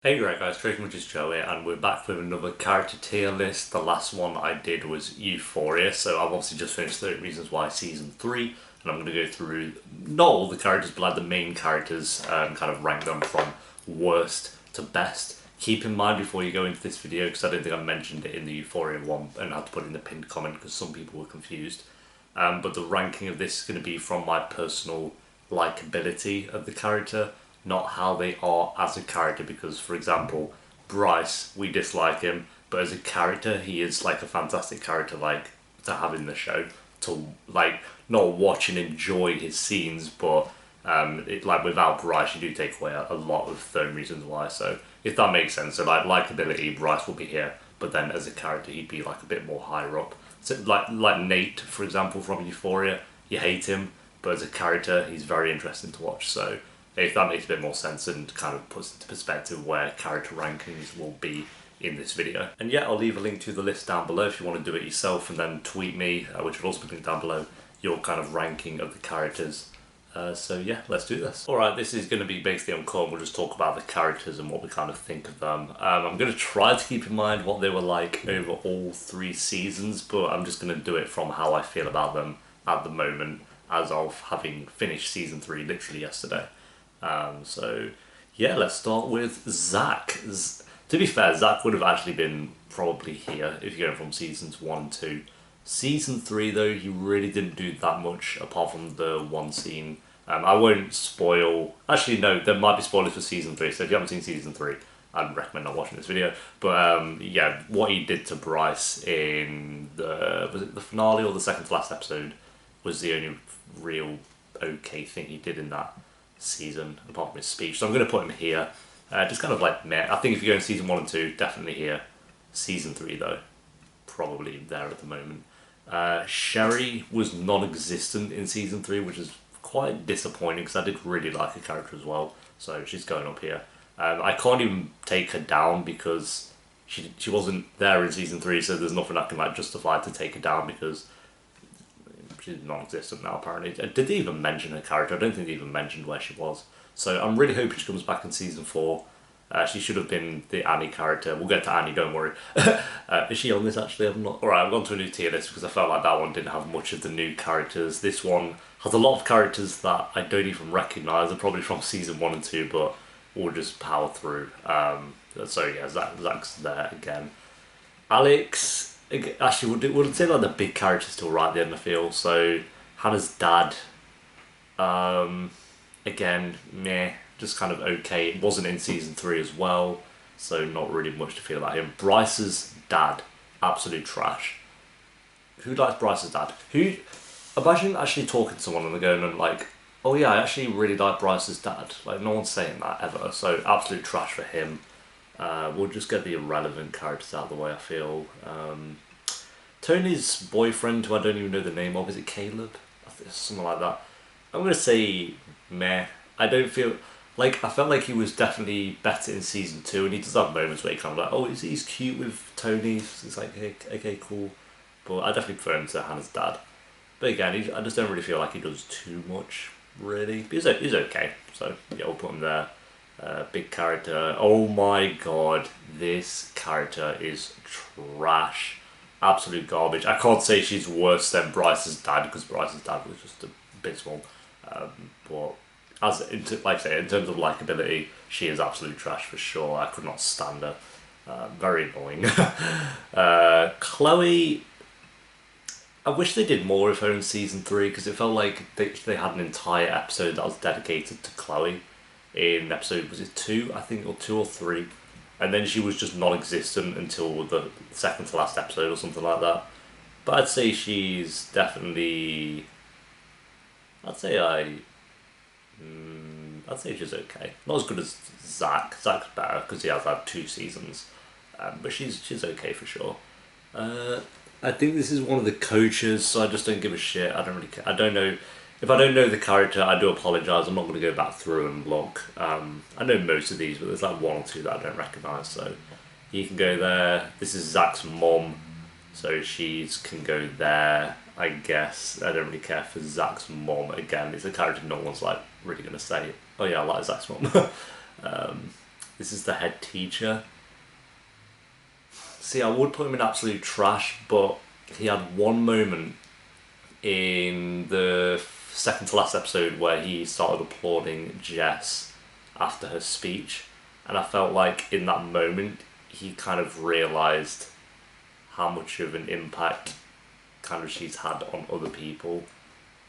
Hey right guys, Trace Much is Joe here, and we're back with another character tier list. The last one I did was Euphoria, so I've obviously just finished 30 Reasons Why Season 3, and I'm going to go through, not all the characters, but like the main characters, kind of rank them from worst to best. Keep in mind before you go into this video, because I don't think I mentioned it in the Euphoria one, and I had to put it in the pinned comment because some people were confused. But the ranking of this is going to be from my personal likability of the character, not how they are as a character. Because, for example, Bryce, we dislike him, but as a character, he is like a fantastic character, like to have in the show, to like not watch and enjoy his scenes, but like without Bryce, you do take away a lot of 30 reasons why. So if that makes sense, so like likability, Bryce will be here, but then as a character, he'd be like a bit more higher up. So like Nate, for example, from Euphoria, you hate him, but as a character, he's very interesting to watch. So if that makes a bit more sense and kind of puts into perspective where character rankings will be in this video. And yeah, I'll leave a link to the list down below if you want to do it yourself, and then tweet me, which will also be linked down below, your kind of ranking of the characters. So yeah, let's do this. Alright, this is going to be basically on call. We'll just talk about the characters and what we kind of think of them. I'm going to try to keep in mind what they were like over all 3 seasons, but I'm just going to do it from how I feel about them at the moment, as of having finished season 3 literally yesterday. So yeah, let's start with Zack. To be fair, Zack would have actually been probably here if you're going from seasons 1 and 2. Season 3 though, he really didn't do that much apart from the one scene. I won't spoil, actually no, there might be spoilers for season 3, so if you haven't seen season 3, I'd recommend not watching this video. But yeah, what he did to Bryce in was it the finale or the second to last episode, was the only real okay thing he did in that season, apart from his speech. So I'm going to put him here. Just kind of like meh. I think if you're going season 1 and 2, definitely here. Season 3 though, probably there at the moment. Sherry was non-existent in season 3, which is quite disappointing because I did really like her character as well. So she's going up here. I can't even take her down because she wasn't there in season 3, so there's nothing I can like justify to take her down because she's non-existent now apparently. Did they even mention her character? I don't think they even mentioned where she was. So I'm really hoping she comes back in season 4. She should have been the Annie character. We'll get to Annie, don't worry. Is she on this actually? I'm not. Alright, I've gone to a new tier list because I felt like that one didn't have much of the new characters. This one has a lot of characters that I don't even recognise. They're probably from season 1 and 2, but we'll just power through. So yeah, Zack's there again. Alex, actually, we'll say like the big characters still right there in the field. So Hannah's dad, again, meh, just kind of okay. It wasn't in season 3 as well, so not really much to feel about him. Bryce's dad, absolute trash. Who likes Bryce's dad? Who? Imagine actually talking to someone and they're going and like, oh yeah, I actually really like Bryce's dad. Like no one's saying that ever. So absolute trash for him. We'll just get the irrelevant characters out of the way, I feel. Tony's boyfriend, who I don't even know the name of, is it Caleb? I think something like that. I'm going to say meh. I don't feel... Like, I felt like he was definitely better in season 2, and he does have moments where he kind of like, oh, he's cute with Tony. It's like, hey, okay, cool. But I definitely prefer him to Hannah's dad. But again, I just don't really feel like he does too much, really. But he's okay, so yeah, we'll put him there. Big character. Oh my god, this character is trash. Absolute garbage. I can't say she's worse than Bryce's dad because Bryce's dad was just abysmal. But like I say, in terms of likability, she is absolute trash for sure. I could not stand her. Very annoying. Chloe, I wish they did more of her in season 3 because it felt like they had an entire episode that was dedicated to Chloe. In episode, was it 2, I think, or 2 or 3, and then she was just non-existent until the second to last episode or something like that. But I'd say she's definitely, I'd say I'd say she's okay. Not as good as Zack. Zack's better because he has had 2 seasons, but she's okay for sure. I think this is one of the coaches, so I just don't give a shit. I don't really care. I don't know. If I don't know the character, I do apologise. I'm not going to go back through and look. I know most of these, but there's like 1 or 2 that I don't recognise, so you can go there. This is Zack's mom, so she can go there, I guess. I don't really care for Zack's mom. Again, it's a character no one's like really going to say, oh yeah, I like Zack's mom. This is the head teacher. See, I would put him in absolute trash, but he had one moment in the second to last episode where he started applauding Jess after her speech, and I felt like in that moment he kind of realised how much of an impact kind of she's had on other people,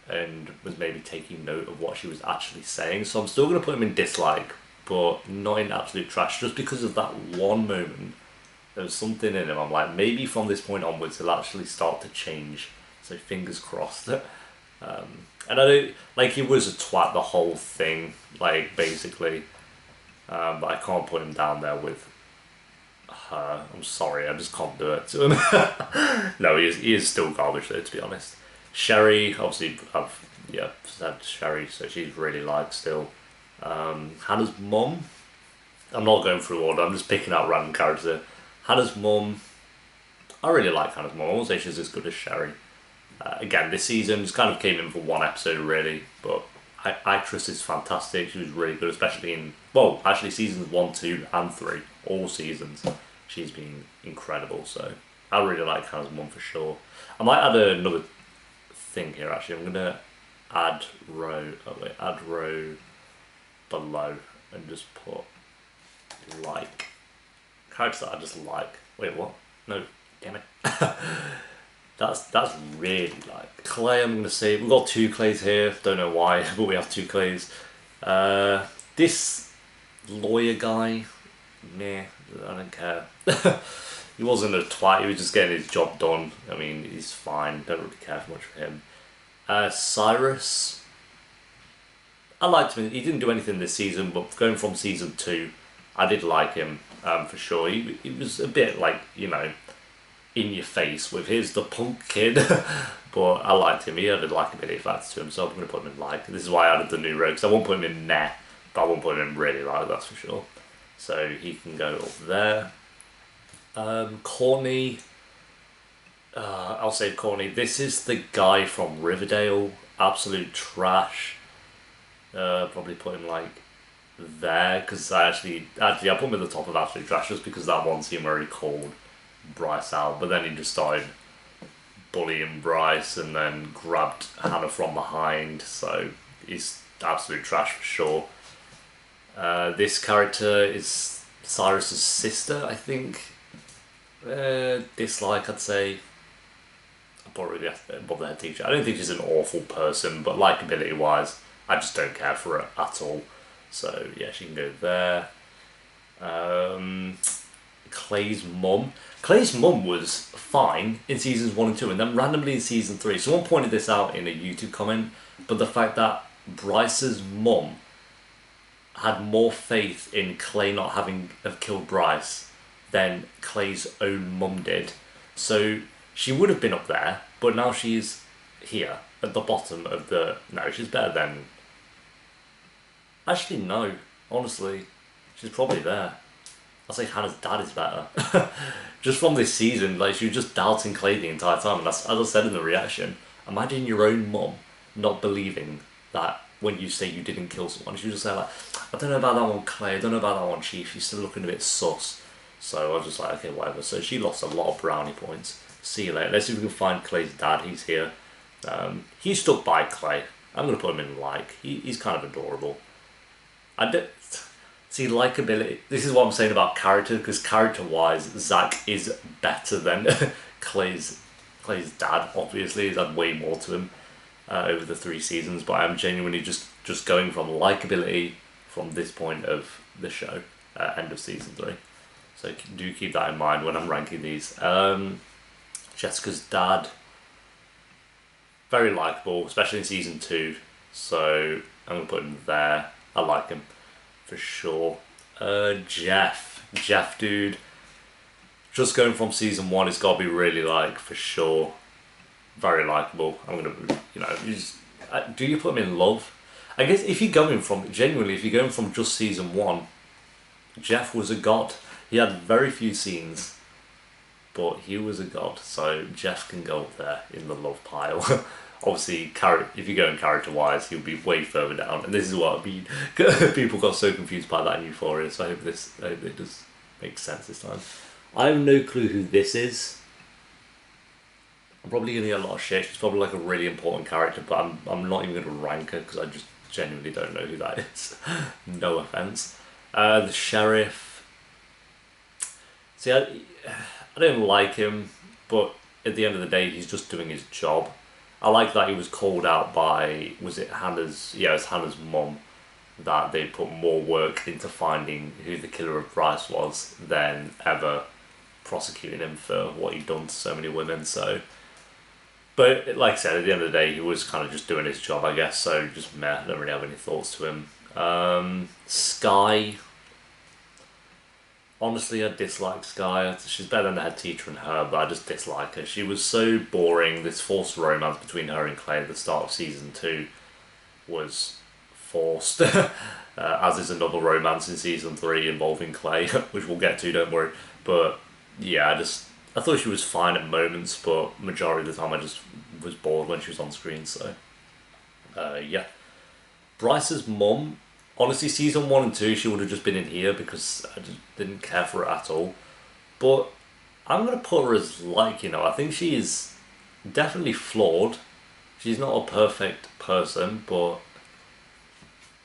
and was maybe taking note of what she was actually saying. So I'm still going to put him in dislike, but not in absolute trash, just because of that one moment. There was something in him, I'm like, maybe from this point onwards he'll actually start to change, so fingers crossed. And I don't, like, he was a twat the whole thing, like, basically, but I can't put him down there with her. I'm sorry, I just can't do it to him. No, he is still garbage though, to be honest. Sherry, obviously, I've said Sherry, so she's really liked still. Hannah's mum, I'm not going through order, I'm just picking out random characters. Hannah's mum, I really like Hannah's mum. I won't say she's as good as Sherry. Again, this season just kind of came in for one episode really, but actress is fantastic. She was really good, especially in, well, actually seasons 1, 2 and 3, all seasons. She's been incredible, so I really like Hannah's mum for sure. I might add another thing here actually. I'm going to add row below and just put like. Characters that I just like. Wait, what? No, damn it. That's really like Clay. I'm gonna say we've got 2 Clays here. Don't know why, but we have 2 Clays. This lawyer guy, meh. I don't care. He wasn't a twat. He was just getting his job done. I mean, he's fine. Don't really care much for him. Cyrus, I liked him. He didn't do anything this season, but going from season 2, I did like him. For sure, he was a bit like, you know, in your face with his the punk kid, but I liked him. He had a likability factor to him, so I'm going to put him in like. This is why I added the new row, because I won't put him in meh, but I won't put him in really like, that's for sure. So he can go up there. Courtney, I'll say Courtney. This is the guy from Riverdale, absolute trash. Probably put him like there, because I put him at the top of absolute trash just because that one scene where he called Bryce out, but then he just started bullying Bryce and then grabbed Hannah from behind, so he's absolute trash for sure. This character is Cyrus's sister, I think. Dislike, I'd say. I probably have to bother her teacher. I don't think she's an awful person, but likability wise, I just don't care for her at all. So yeah, she can go there. Clay's mum. Clay's mum was fine in seasons 1 and 2, and then randomly in season 3. Someone pointed this out in a YouTube comment, but the fact that Bryce's mum had more faith in Clay not having have killed Bryce than Clay's own mum did. So she would have been up there, but now she's here at the bottom of the. No, she's better than. Actually, no. Honestly, she's probably there. I'll say Hannah's dad is better. Just from this season, like, she was just doubting Clay the entire time. And that's, as I said in the reaction, imagine your own mum not believing that when you say you didn't kill someone. She was just say like, I don't know about that one, Clay. I don't know about that one, Chief. She's still looking a bit sus. So I was just like, okay, whatever. So she lost a lot of brownie points. See you later. Let's see if we can find Clay's dad. He's here. He stuck by Clay. I'm going to put him in like. He's kind of adorable. I don't see likability. This is what I'm saying about character, because character-wise, Zack is better than Clay's dad. Obviously, he's had way more to him over the 3 seasons. But I'm genuinely just going from likability from this point of the show, end of season 3. So do keep that in mind when I'm ranking these. Jessica's dad, very likable, especially in season 2. So I'm gonna put him there. I like him for sure. Jeff, dude. Just going from season 1, it's got to be really like for sure. Very likable. I'm gonna, do you put him in love? I guess if you're going from just season 1, Jeff was a god. He had very few scenes, but he was a god. So Jeff can go up there in the love pile. Obviously, if you go in character-wise, he'll be way further down. And this is what I mean. People got so confused by that in Euphoria, so I hope it does make sense this time. I have no clue who this is. I'm probably going to get a lot of shit. She's probably like a really important character, but I'm not even going to rank her because I just genuinely don't know who that is. No offense. The sheriff. See, I don't like him, but at the end of the day, he's just doing his job. I like that he was called out by, was it Hannah's? Yeah, it was Hannah's mum. That they put more work into finding who the killer of Bryce was than ever prosecuting him for what he'd done to so many women. So, but like I said, at the end of the day, he was kind of just doing his job, I guess. So just meh. I don't really have any thoughts to him. Sky. Honestly, I dislike Sky. She's better than the head teacher and her, but I just dislike her. She was so boring. This forced romance between her and Clay at the start of season 2 was forced. As is another romance in season 3 involving Clay, which we'll get to, don't worry. But yeah, I thought she was fine at moments, but majority of the time I just was bored when she was on screen, so yeah. Bryce's mum, honestly, season 1 and 2 she would have just been in here because I just didn't care for her at all. But I'm going to put her as I think she is definitely flawed. She's not a perfect person, but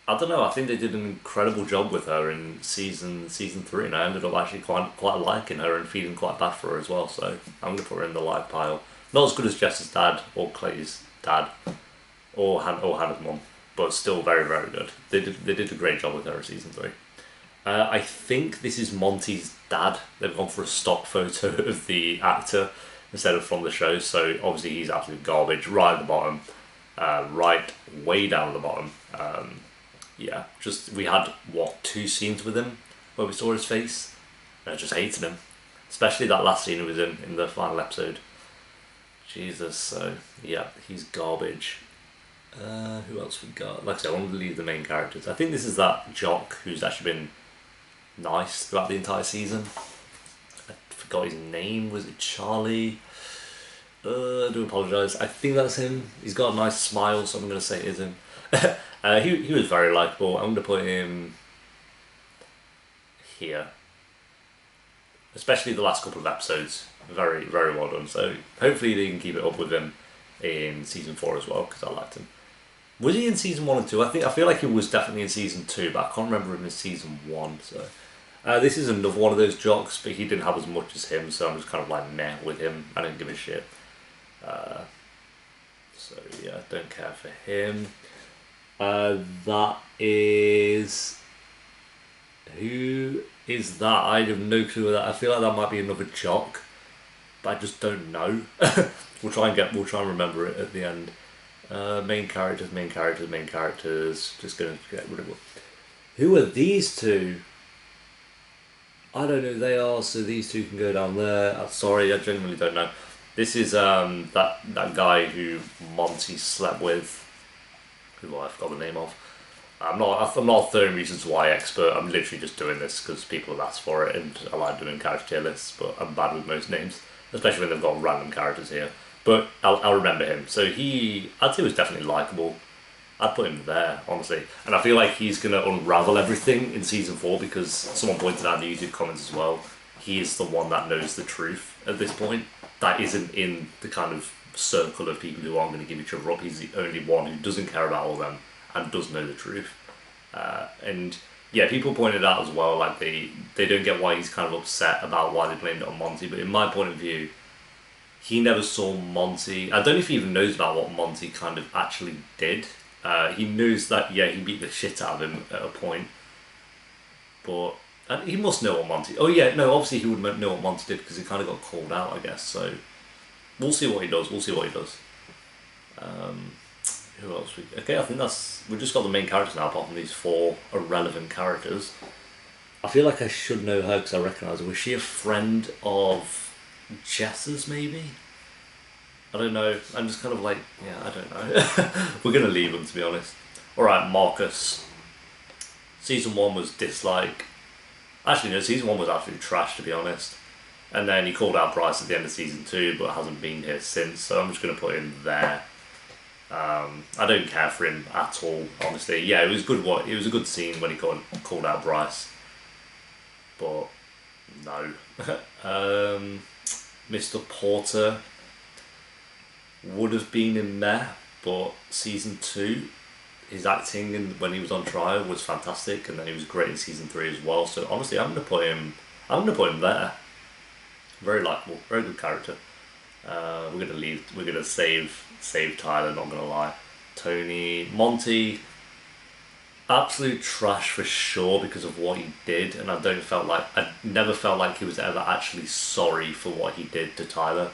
I don't know, I think they did an incredible job with her in season 3, and I ended up actually quite liking her and feeling quite bad for her as well, so I'm going to put her in the like pile. Not as good as Jess's dad, or Clay's dad, or Hannah's mum, but still very, very good. They did a great job with her in season 3. I think this is Monty's dad. They've gone for a stock photo of the actor instead of from the show, so obviously he's absolute garbage, right at the bottom, right way down at the bottom. Yeah, we had, 2 scenes with him where we saw his face, and I just hated him. Especially that last scene he was in the final episode. Jesus, so yeah, he's garbage. Who else we got? Like I said, I want to leave the main characters. I think this is that jock who's actually been nice throughout the entire season. I forgot his name, was it Charlie? I do apologise. I think that's him. He's got a nice smile, so I'm going to say it is him. He was very likeable. I'm going to put him here. Especially the last couple of episodes. Very, very well done. So hopefully they can keep it up with him in season 4 as well, because I liked him. Was he in season 1 and 2? I feel like he was definitely in season 2, but I can't remember him in season 1. So this is another one of those jocks, but he didn't have as much as him, so I'm just kind of like meh with him. I don't give a shit. So yeah, don't care for him. That is... Who is that? I have no clue with that. I feel like that might be another jock, but I just don't know. We'll try and remember it at the end. Main characters. Just gonna get rid of it. Who are these two? I don't know who they are, so these two can go down there. I'm sorry, I genuinely don't know. This is that guy who Monty slept with. Who I forgot the name of. I'm not a 30 Reasons Why expert. I'm literally just doing this because people have asked for it, and I like doing character tier lists. But I'm bad with most names, especially when they've got random characters here. But I'll remember him. So I'd say he was definitely likable. I'd put him there, honestly. And I feel like he's gonna unravel everything in season 4 because someone pointed out in the YouTube comments as well. He is the one that knows the truth at this point. That isn't in the kind of circle of people who aren't going to give each other up. He's the only one who doesn't care about all of them and does know the truth. And yeah, people pointed out as well, like they don't get why he's kind of upset about why they blamed it on Monty. But in my point of view, he never saw Monty. I don't know if he even knows about what Monty kind of actually did. He knows that, yeah, he beat the shit out of him at a point. But he must know what Monty... Oh yeah, no, obviously he would know what Monty did because he kind of got called out, I guess. So we'll see what he does. Who else? Okay, I think we've just got the main characters now, apart from these 4 irrelevant characters. I feel like I should know her because I recognise her. Was she a friend of Jess's, maybe? I don't know. I'm just kind of like, yeah, I don't know. We're going to leave them, to be honest. Alright, Marcus. Season 1 was dislike. Actually, no, season 1 was absolute trash, to be honest. And then he called out Bryce at the end of season 2, but hasn't been here since, so I'm just going to put him there. I don't care for him at all, honestly. Yeah, it was good. It was a good scene when he called out Bryce, but no. Mr. Porter would have been in there, but season 2, his acting when he was on trial was fantastic, and then he was great in season 3 as well. So honestly, I'm gonna put him. I'm gonna put him there. Very likable, very good character. We're gonna leave. We're gonna save Tyler. Not gonna lie. Tony, Monty, absolute trash for sure because of what he did, and I never felt like he was ever actually sorry for what he did to Tyler.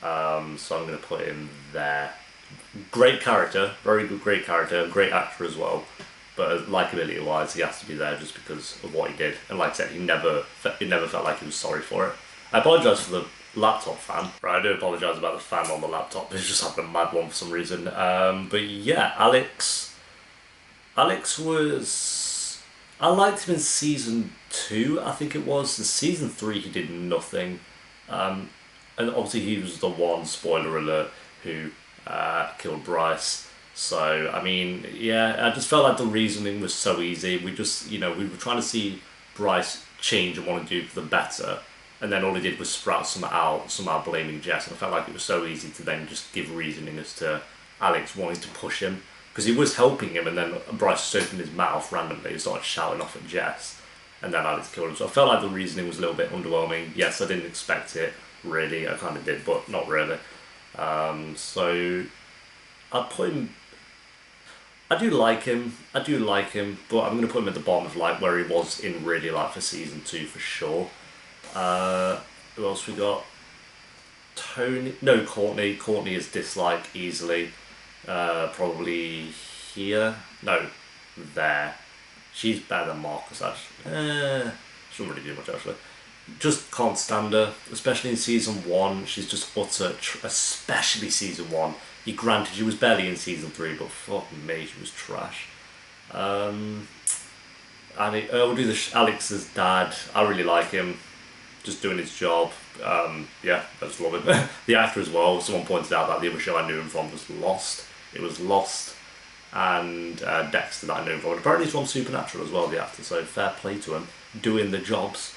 So I'm gonna put him there. Great character, very good, great character, great actor as well. But likability wise, he has to be there just because of what he did. And like I said, it never felt like he was sorry for it. I apologise for the laptop fan. Right, I do apologise about the fan on the laptop. It's just having a mad one for some reason. But yeah, Alex was. I liked him in season 2, I think it was. In season 3, he did nothing. And obviously, he was the one, spoiler alert, who killed Bryce. So, I mean, yeah, I just felt like the reasoning was so easy. We just, we were trying to see Bryce change and want to do for the better. And then all he did was sprout somehow blaming Jess. And I felt like it was so easy to then just give reasoning as to Alex wanting to push him. Because he was helping him, and then Bryce just opened his mouth randomly and started shouting off at Jess. And then Alex killed him. So I felt like the reasoning was a little bit underwhelming. Yes, I didn't expect it, really. I kind of did, but not really. So I'd put him. I do like him, but I'm going to put him at the bottom of like where he was in really like for season 2 for sure. Who else we got? Tony, no, Courtney. Courtney is dislike easily. Probably here. No, there. She's better than Marcus actually. She doesn't really do much actually. Just can't stand her, especially in season 1. She's just utter, especially season 1. Granted, she was barely in season 3, but fuck me, she was trash. And we'll do Alex's dad. I really like him, just doing his job. Yeah, I just love him. The actor as well. Someone pointed out that the other show I knew him from was Lost. It was Lost and Dexter that I knew him from. And apparently he's from Supernatural as well, the actor. So fair play to him, doing the jobs.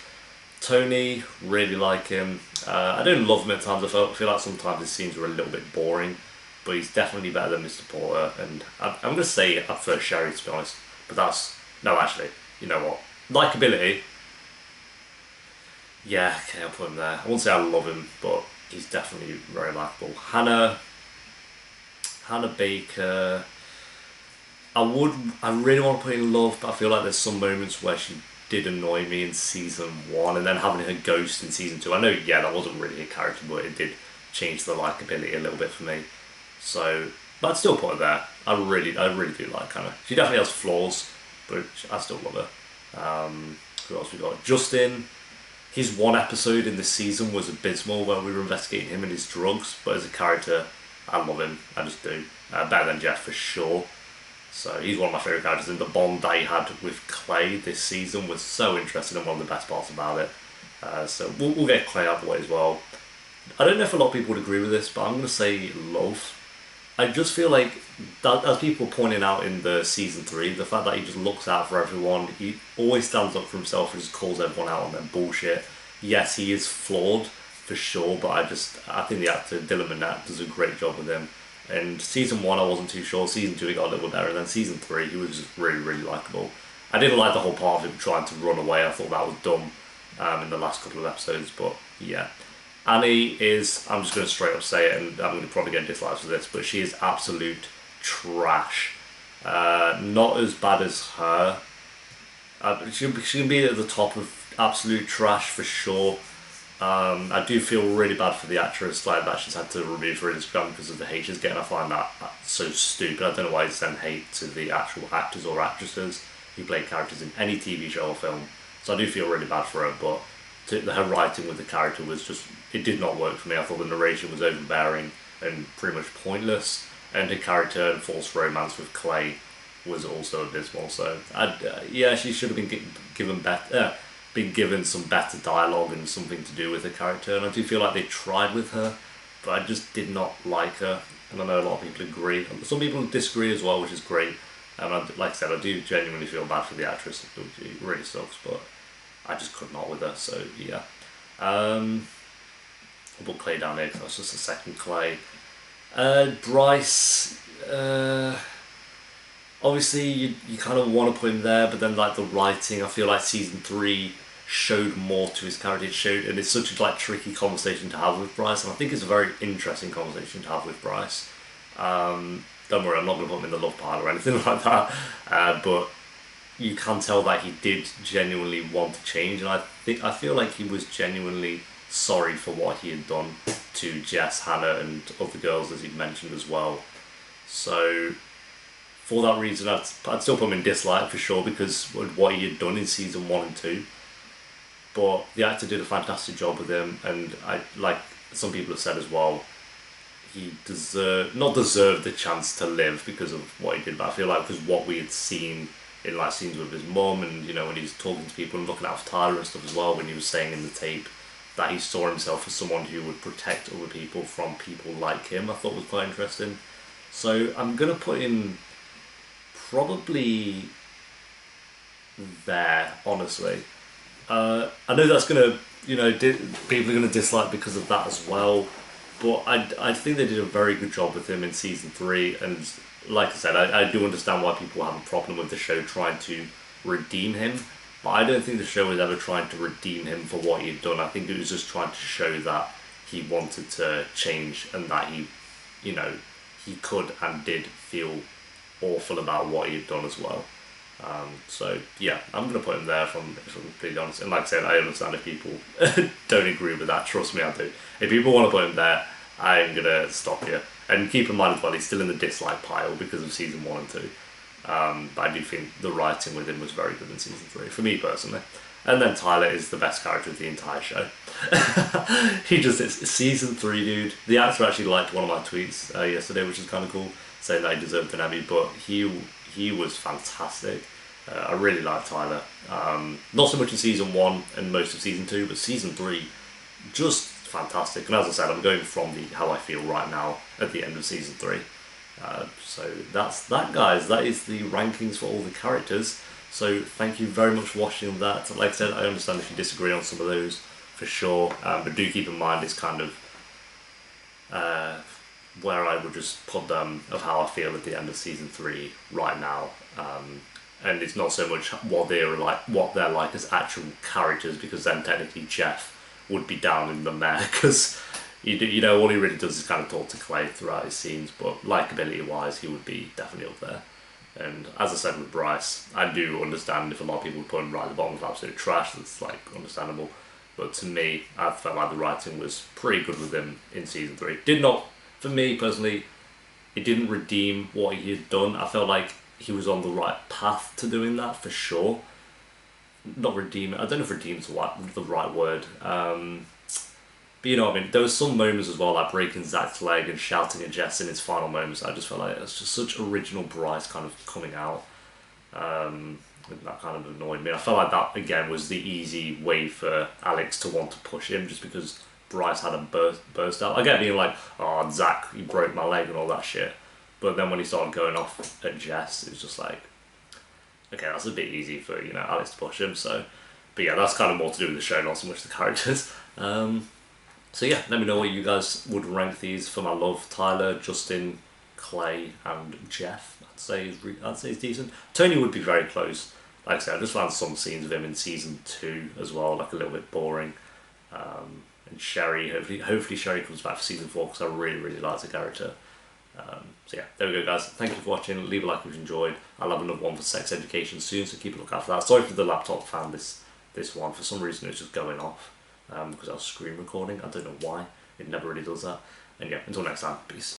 Tony, really like him. I don't love him at times. I feel like sometimes his scenes were a little bit boring, but he's definitely better than Mr. Porter. And I'm going to say I prefer Sherry, to be honest. But no, actually, you know what? Likability. Yeah, okay, I'll put him there. I won't say I love him, but he's definitely very likable. Hannah Baker. I really want to put in love, but I feel like there's some moments where she did annoy me in season 1, and then having her ghost in season 2. I know, yeah, that wasn't really a character, but it did change the likability a little bit for me. So, but I'd still put her there. I really do like Hannah. She definitely has flaws, but I still love her. Who else we got? Justin. His one episode in this season was abysmal, where we were investigating him and his drugs. But as a character, I love him. I just do. Better than Jeff for sure. So he's one of my favourite characters. And the bond that he had with Clay this season was so interesting, and one of the best parts about it. So we'll get Clay out of the way as well. I don't know if a lot of people would agree with this, but I'm going to say love. I just feel like, that, as people pointing out in the season 3, the fact that he just looks out for everyone, he always stands up for himself and just calls everyone out on their bullshit. Yes, he is flawed, for sure, but I think the actor, Dylan Minnette, does a great job with him. And season 1 I wasn't too sure, season 2 he got a little better, and then season 3 he was just really, really likeable. I didn't like the whole part of him trying to run away. I thought that was dumb in the last couple of episodes, but yeah. Annie is, I'm just going to straight up say it, and I'm going to probably get dislikes for this, but she is absolute trash. Not as bad as her. She can be at the top of absolute trash for sure. I do feel really bad for the actress that she's had to remove her Instagram because of the hate she's getting. I find that so stupid. I don't know why you send hate to the actual actors or actresses who play characters in any TV show or film. So I do feel really bad for her, but her writing with the character was just, it did not work for me. I thought the narration was overbearing and pretty much pointless, and her character and false romance with Clay was also abysmal. So yeah, she should have been given some better dialogue and something to do with her character, and I do feel like they tried with her, but I just did not like her. and I know a lot of people agree. Some people disagree as well, which is great. And like I said, I do genuinely feel bad for the actress. It really sucks, but I just could not with her. So yeah, I'll put Clay down here because that's just a second Clay. Bryce. Obviously, you kind of want to put him there, but then like the writing, I feel like season 3 showed more to his character. It showed, and it's such a like tricky conversation to have with Bryce, and I think it's a very interesting conversation to have with Bryce. Don't worry, I'm not going to put him in the love pile or anything like that, but you can tell that he did genuinely want to change, and I feel like he was genuinely sorry for what he had done to Jess, Hannah, and other girls, as he mentioned as well. So for that reason, I'd still put him in dislike for sure because of what he had done in season 1 and 2. But the actor did a fantastic job with him, and I like some people have said as well, he not deserved the chance to live because of what he did, but I feel like because what we had seen in like scenes with his mum, and you know when he was talking to people and looking out for Tyler and stuff as well, when he was saying in the tape that he saw himself as someone who would protect other people from people like him, I thought was quite interesting. So I'm gonna put him probably there, honestly. I know that's gonna, people are gonna dislike because of that as well, but I think they did a very good job with him in season 3, and like I said, I do understand why people have a problem with the show trying to redeem him, but I don't think the show was ever trying to redeem him for what he had done. I think it was just trying to show that he wanted to change and that he could and did feel awful about what he had done as well. So yeah, I'm going to put him there if I'm completely honest. And like I said, I understand if people don't agree with that. Trust me, I do. If people want to put him there, I'm going to stop you. And keep in mind as well, he's still in the dislike pile because of season 1 and 2. But I do think the writing with him was very good in season 3, for me personally. And then Tyler is the best character of the entire show. He just is. Season 3, dude. The actor actually liked one of my tweets yesterday, which is kind of cool, saying that he deserved an Emmy, but he was fantastic. I really liked Tyler. Not so much in season 1 and most of season 2, but season 3, just fantastic. And as I said, I'm going from how I feel right now at the end of season 3. So that's that, guys. That is the rankings for all the characters. So thank you very much for watching that. Like I said, I understand if you disagree on some of those, for sure. But do keep in mind it's kind of where I would just put them of how I feel at the end of season 3 right now. And it's not so much what they're like as actual characters, because then technically Jeff would be down in the mare, because all he really does is kind of talk to Clay throughout his scenes, but likability wise he would be definitely up there. And as I said with Bryce, I do understand if a lot of people put him right at the bottom of absolute trash. That's like understandable, but to me I felt like the writing was pretty good with him in season 3. Did not, for me personally, it didn't redeem what he had done. I felt like he was on the right path to doing that for sure. Not redeem it. I don't know if redeem is the right word. But you know what I mean. There were some moments as well, like breaking Zack's leg and shouting at Jess in his final moments. I just felt like it was just such original Bryce kind of coming out. That kind of annoyed me. I felt like that again was the easy way for Alex to want to push him, just because Bryce had a burst out. I get being like, oh, Zack, you broke my leg and all that shit. But then when he started going off at Jess, it was just like, okay, that's a bit easy for Alex to push him. So, but yeah, that's kind of more to do with the show, not so much the characters. So yeah, let me know what you guys would rank these for my love. Tyler, Justin, Clay, and Jeff. I'd say he's decent. Tony would be very close. Like I said, I just found some scenes of him in season 2 as well, like a little bit boring. And Sherry, hopefully Sherry comes back for season 4, because I really, really like the character. So yeah, there we go, guys. Thank you for watching. Leave a like if you enjoyed. I'll have another one for sex education soon, so keep a look out for that. Sorry for the laptop found this one. For some reason it's just going off because I was screen recording. I don't know why. It never really does that. And yeah, until next time, peace.